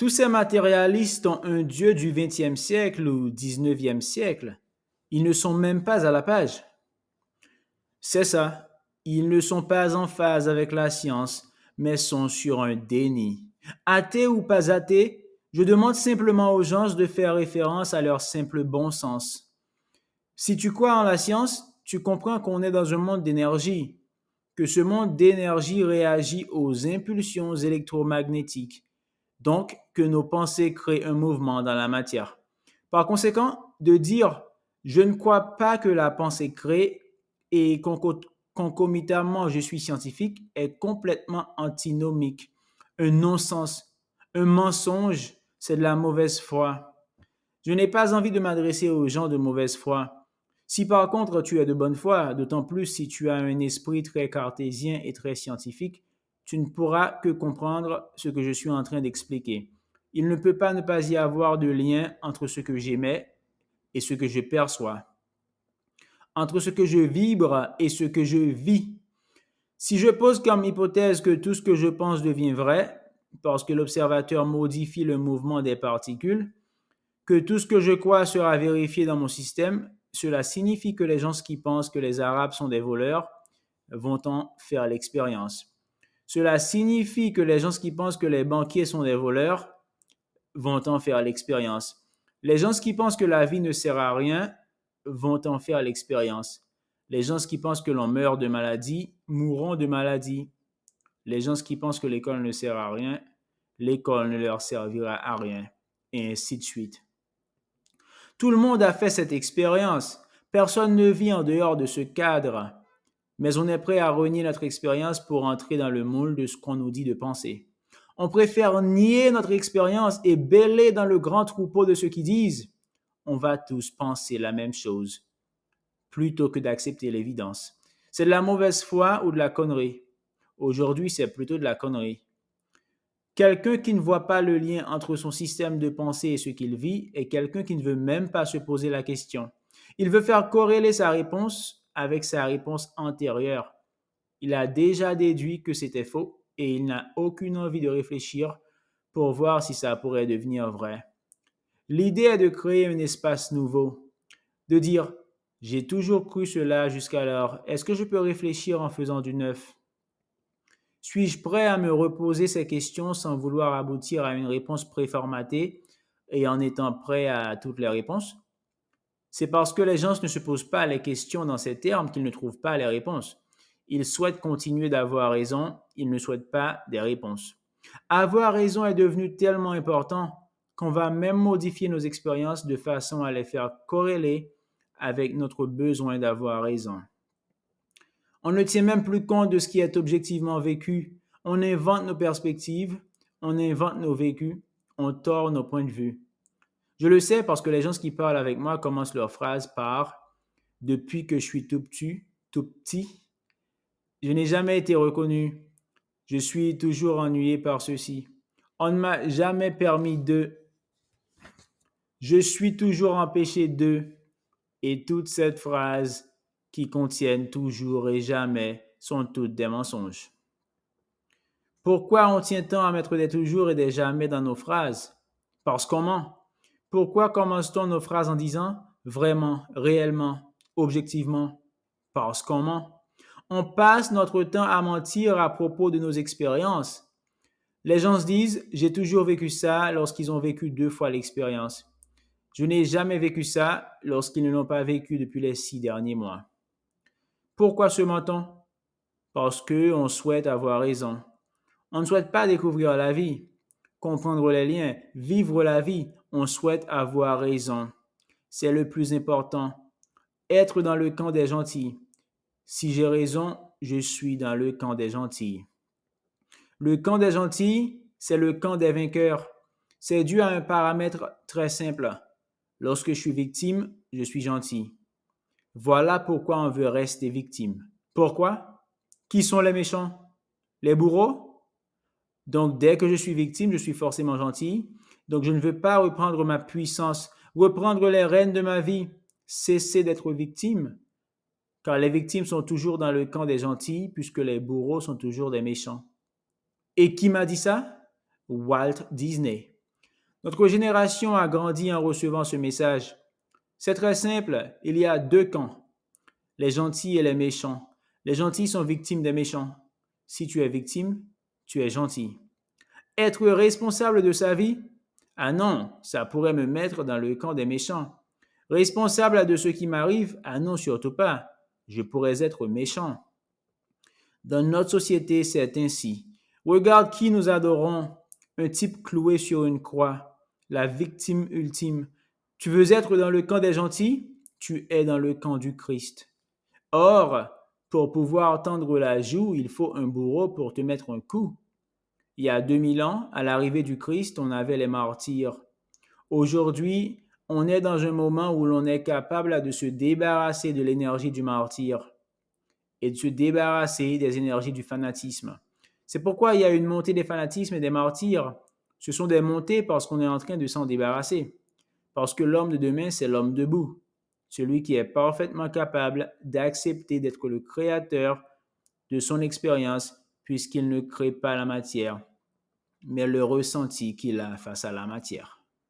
Tous ces matérialistes ont un Dieu du 20e siècle ou 19e siècle. Ils ne sont même pas à la page. C'est ça. Ils ne sont pas en phase avec la science, mais sont sur un déni. Athée ou pas athée, je demande simplement aux gens de faire référence à leur simple bon sens. Si tu crois en la science, tu comprends qu'on est dans un monde d'énergie, que ce monde d'énergie réagit aux impulsions électromagnétiques, donc que nos pensées créent un mouvement dans la matière. Par conséquent, de dire je ne crois pas que la pensée crée et concomitamment je suis scientifique est complètement antinomique, un non-sens, un mensonge, c'est de la mauvaise foi. Je n'ai pas envie de m'adresser aux gens de mauvaise foi. Si par contre tu es de bonne foi, d'autant plus si tu as un esprit très cartésien et très scientifique, tu ne pourras que comprendre ce que je suis en train d'expliquer. Il ne peut pas ne pas y avoir de lien entre ce que j'émets et ce que je perçois, entre ce que je vibre et ce que je vis. Si je pose comme hypothèse que tout ce que je pense devient vrai, parce que l'observateur modifie le mouvement des particules, que tout ce que je crois sera vérifié dans mon système, cela signifie que les gens qui pensent que les Arabes sont des voleurs vont en faire l'expérience. Cela signifie que les gens qui pensent que les banquiers sont des voleurs vont en faire l'expérience. Les gens qui pensent que la vie ne sert à rien vont en faire l'expérience. Les gens qui pensent que l'on meurt de maladie mourront de maladie. Les gens qui pensent que l'école ne sert à rien, l'école ne leur servira à rien, et ainsi de suite. Tout le monde a fait cette expérience. Personne ne vit en dehors de ce cadre. Mais on est prêt à renier notre expérience pour entrer dans le moule de ce qu'on nous dit de penser. On préfère nier notre expérience et bêler dans le grand troupeau de ceux qui disent on va tous penser la même chose, plutôt que d'accepter l'évidence. C'est de la mauvaise foi ou de la connerie. Aujourd'hui, c'est plutôt de la connerie. Quelqu'un qui ne voit pas le lien entre son système de pensée et ce qu'il vit est quelqu'un qui ne veut même pas se poser la question. Il veut faire corréler sa réponse avec sa réponse antérieure. Il a déjà déduit que c'était faux et il n'a aucune envie de réfléchir pour voir si ça pourrait devenir vrai. L'idée est de créer un espace nouveau, de dire j'ai toujours cru cela jusqu'alors, est-ce que je peux réfléchir en faisant du neuf? Suis-je prêt à me reposer ces questions sans vouloir aboutir à une réponse préformatée et en étant prêt à toutes les réponses? C'est parce que les gens ne se posent pas les questions dans ces termes qu'ils ne trouvent pas les réponses. Ils souhaitent continuer d'avoir raison, ils ne souhaitent pas des réponses. Avoir raison est devenu tellement important qu'on va même modifier nos expériences de façon à les faire corréler avec notre besoin d'avoir raison. On ne tient même plus compte de ce qui est objectivement vécu. On invente nos perspectives, on invente nos vécus, on tord nos points de vue. Je le sais parce que les gens qui parlent avec moi commencent leur phrase par depuis que je suis tout petit, je n'ai jamais été reconnu. Je suis toujours ennuyé par ceci. On ne m'a jamais permis de. Je suis toujours empêché de. Et toutes ces phrases qui contiennent toujours et jamais sont toutes des mensonges. Pourquoi on tient tant à mettre des toujours et des jamais dans nos phrases? Parce comment? Pourquoi commence-t-on nos phrases en disant vraiment, réellement, objectivement? Parce comment? On passe notre temps à mentir à propos de nos expériences. Les gens se disent j'ai toujours vécu ça lorsqu'ils ont vécu 2 fois l'expérience. Je n'ai jamais vécu ça lorsqu'ils ne l'ont pas vécu depuis les 6 derniers mois. Pourquoi se ment-on? Parce qu'on souhaite avoir raison. On ne souhaite pas découvrir la vie, comprendre les liens, vivre la vie. On souhaite avoir raison. C'est le plus important. Être dans le camp des gentils. Si j'ai raison, je suis dans le camp des gentils. Le camp des gentils, c'est le camp des vainqueurs. C'est dû à un paramètre très simple. Lorsque je suis victime, je suis gentil. Voilà pourquoi on veut rester victime. Pourquoi? Qui sont les méchants? Les bourreaux? Donc, dès que je suis victime, je suis forcément gentil. Donc, je ne veux pas reprendre ma puissance, reprendre les rênes de ma vie, cesser d'être victime. Car les victimes sont toujours dans le camp des gentils, puisque les bourreaux sont toujours des méchants. Et qui m'a dit ça? Walt Disney. Notre génération a grandi en recevant ce message. C'est très simple, il y a deux camps, les gentils et les méchants. Les gentils sont victimes des méchants. Si tu es victime, tu es gentil. Être responsable de sa vie? Ah non, ça pourrait me mettre dans le camp des méchants. Responsable de ce qui m'arrive? Ah non, surtout pas. Je pourrais être méchant. Dans notre société, c'est ainsi. Regarde qui nous adorons. Un type cloué sur une croix, la victime ultime. Tu veux être dans le camp des gentils? Tu es dans le camp du Christ. Or, pour pouvoir tendre la joue, il faut un bourreau pour te mettre un coup. Il y a 2000 ans, à l'arrivée du Christ, on avait les martyrs. Aujourd'hui, on est dans un moment où l'on est capable de se débarrasser de l'énergie du martyr et de se débarrasser des énergies du fanatisme. C'est pourquoi il y a une montée des fanatismes et des martyrs. Ce sont des montées parce qu'on est en train de s'en débarrasser. Parce que l'homme de demain, c'est l'homme debout. Celui qui est parfaitement capable d'accepter d'être le créateur de son expérience puisqu'il ne crée pas la matière, mais le ressenti qu'il a face à la matière.